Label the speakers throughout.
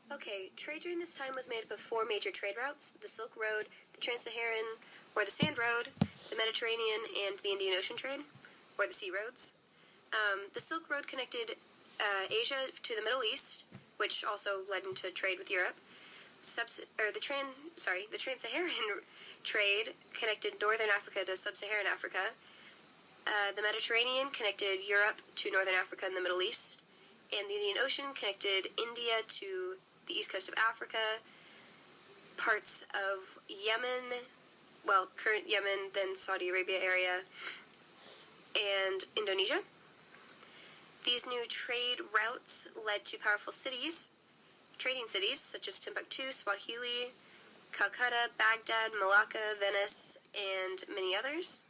Speaker 1: Okay, trade during this time was made up of four major trade routes: the Silk Road, the Trans-Saharan, or the Sand Road, the Mediterranean, and the Indian Ocean trade, or the Sea Roads. The Silk Road connected Asia to the Middle East, which also led into trade with Europe. The Trans-Saharan trade connected northern Africa to sub-Saharan Africa. The Mediterranean connected Europe to northern Africa and the Middle East, and the Indian Ocean connected India to the east coast of Africa, parts of Yemen, current Yemen, then Saudi Arabia area, and Indonesia. These new trade routes led to powerful trading cities such as Timbuktu, Swahili, Calcutta, Baghdad, Malacca, Venice, and many others.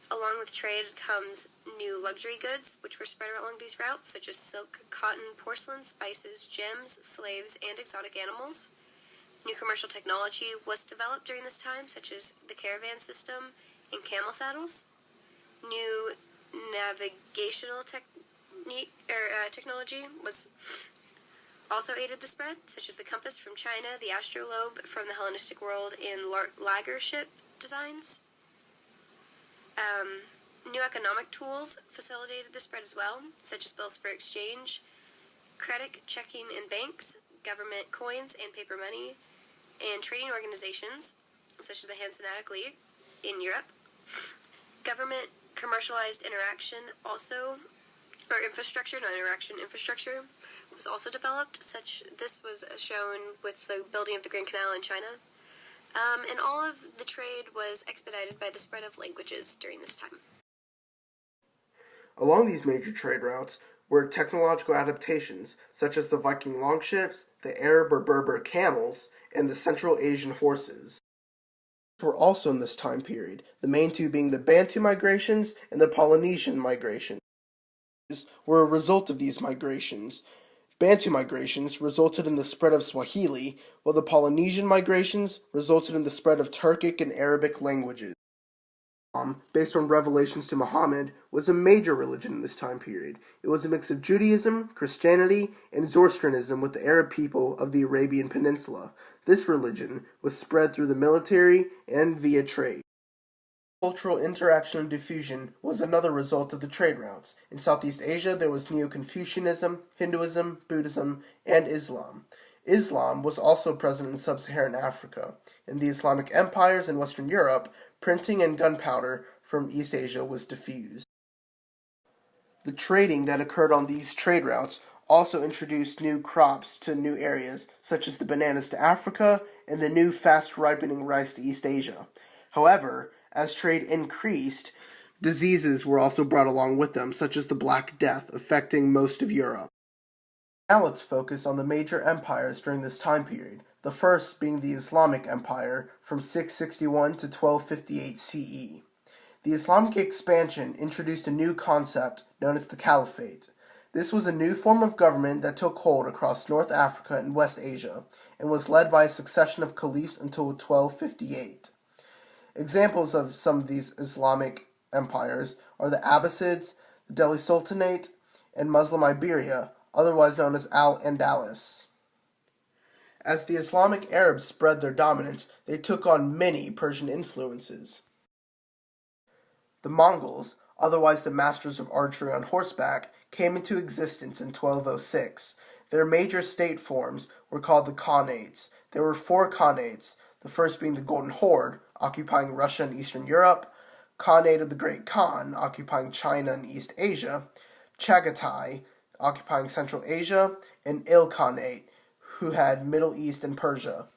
Speaker 1: Along with trade comes new luxury goods, which were spread along these routes, such as silk, cotton, porcelain, spices, gems, slaves, and exotic animals. New commercial technology was developed during this time, such as the caravan system and camel saddles. New navigational technology was also aided the spread, such as the compass from China, the astrolabe from the Hellenistic world, and lager ship designs. New economic tools facilitated the spread as well, such as bills for exchange, credit, checking, and banks, government coins and paper money, and trading organizations, such as the Hanseatic League in Europe. Government commercialized infrastructure was also developed. This was shown with the building of the Grand Canal in China. And all of the trade was expedited by the spread of languages during this time.
Speaker 2: Along these major trade routes were technological adaptations, such as the Viking longships, the Arab or Berber camels, and the Central Asian horses. Were also in this time period, the main two being the Bantu migrations and the Polynesian migration. Were a result of these migrations. Bantu migrations resulted in the spread of Swahili, while the Polynesian migrations resulted in the spread of Turkic and Arabic languages. Islam, based on revelations to Muhammad, was a major religion in this time period. It was a mix of Judaism, Christianity, and Zoroastrianism with the Arab people of the Arabian Peninsula. This religion was spread through the military and via trade. Cultural interaction and diffusion was another result of the trade routes. In Southeast Asia, there was Neo-Confucianism, Hinduism, Buddhism, and Islam. Islam was also present in sub-Saharan Africa. In the Islamic empires in Western Europe, printing and gunpowder from East Asia was diffused. The trading that occurred on these trade routes also introduced new crops to new areas, such as the bananas to Africa and the new fast-ripening rice to East Asia. However, as trade increased, diseases were also brought along with them, such as the Black Death, affecting most of Europe. Now let's focus on the major empires during this time period, the first being the Islamic Empire from 661 to 1258 CE. The Islamic expansion introduced a new concept known as the Caliphate. This was a new form of government that took hold across North Africa and West Asia, and was led by a succession of caliphs until 1258. Examples of some of these Islamic empires are the Abbasids, the Delhi Sultanate, and Muslim Iberia, otherwise known as Al-Andalus. As the Islamic Arabs spread their dominance, they took on many Persian influences. The Mongols, otherwise the masters of archery on horseback, came into existence in 1206. Their major state forms were called the Khanates. There were 4 Khanates, the first being the Golden Horde, occupying Russia and Eastern Europe, Khanate of the Great Khan, occupying China and East Asia, Chagatai, occupying Central Asia, and Ilkhanate, who had Middle East and Persia.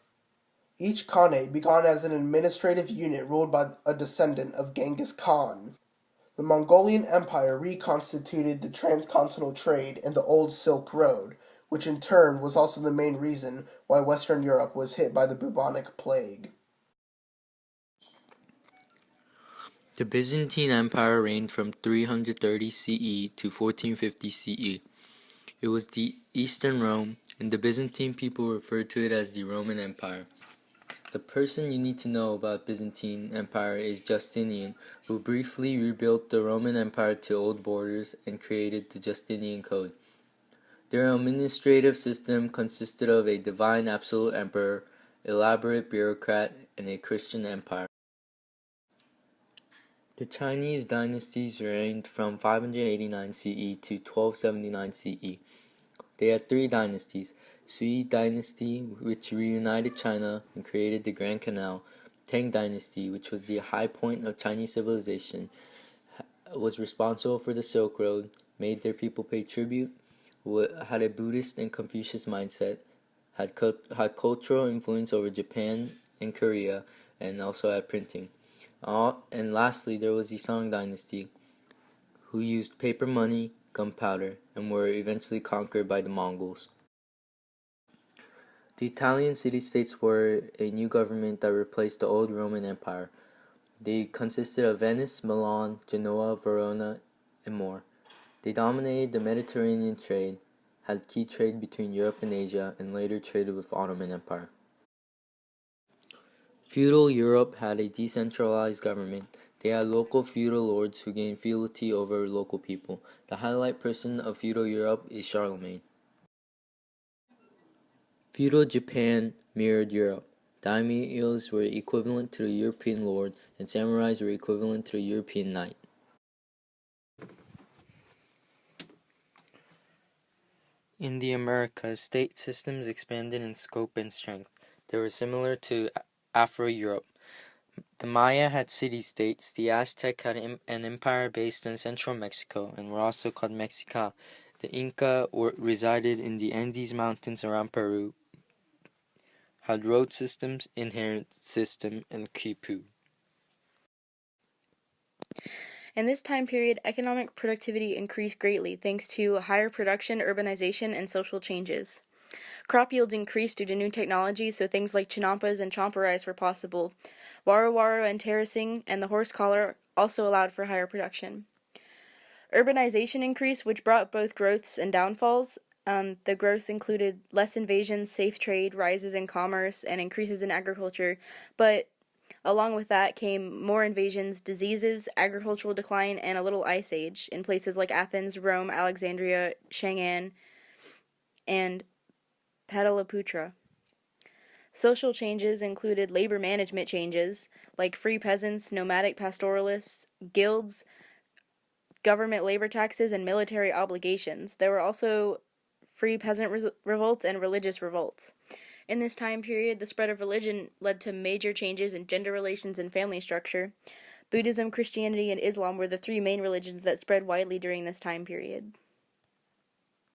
Speaker 2: Each Khanate began as an administrative unit ruled by a descendant of Genghis Khan. The Mongolian Empire reconstituted the transcontinental trade and the Old Silk Road, which in turn was also the main reason why Western Europe was hit by the bubonic plague.
Speaker 3: The Byzantine Empire reigned from 330 CE to 1450 CE. It was the Eastern Rome, and the Byzantine people referred to it as the Roman Empire. The person you need to know about Byzantine Empire is Justinian, who briefly rebuilt the Roman Empire to old borders and created the Justinian Code. Their administrative system consisted of a divine absolute emperor, elaborate bureaucrat, and a Christian empire. The Chinese dynasties reigned from 589 CE to 1279 CE. They had three dynasties: Sui Dynasty, which reunited China and created the Grand Canal; Tang Dynasty, which was the high point of Chinese civilization, was responsible for the Silk Road, made their people pay tribute, had a Buddhist and Confucius mindset, had cultural influence over Japan and Korea, and also had printing. And lastly, there was the Song Dynasty, who used paper money, gunpowder, and were eventually conquered by the Mongols. The Italian city-states were a new government that replaced the old Roman Empire. They consisted of Venice, Milan, Genoa, Verona, and more. They dominated the Mediterranean trade, had key trade between Europe and Asia, and later traded with Ottoman Empire. Feudal Europe had a decentralized government. They had local feudal lords who gained fealty over local people. The highlight person of feudal Europe is Charlemagne. Feudal Japan mirrored Europe. Daimyos were equivalent to the European lord, and samurais were equivalent to the European knight. In the Americas, state systems expanded in scope and strength. They were similar to Afro-Europe. The Maya had city-states. The Aztec had an empire based in central Mexico and were also called Mexica. The Inca resided in the Andes Mountains around Peru, had road systems, inherent system, and quipu.
Speaker 4: In this time period, economic productivity increased greatly thanks to higher production, urbanization, and social changes. Crop yields increased due to new technology, so things like chinampas and champa were possible. Waro and terracing and the horse collar also allowed for higher production. Urbanization increased, which brought both growths and downfalls. The growths included less invasions, safe trade, rises in commerce, and increases in agriculture, but along with that came more invasions, diseases, agricultural decline, and a little ice age in places like Athens, Rome, Alexandria, Chang'an, and Pataliputra. Social changes included labor management changes, like free peasants, nomadic pastoralists, guilds, government labor taxes, and military obligations. There were also free peasant revolts and religious revolts. In this time period, the spread of religion led to major changes in gender relations and family structure. Buddhism, Christianity, and Islam were the three main religions that spread widely during this time period.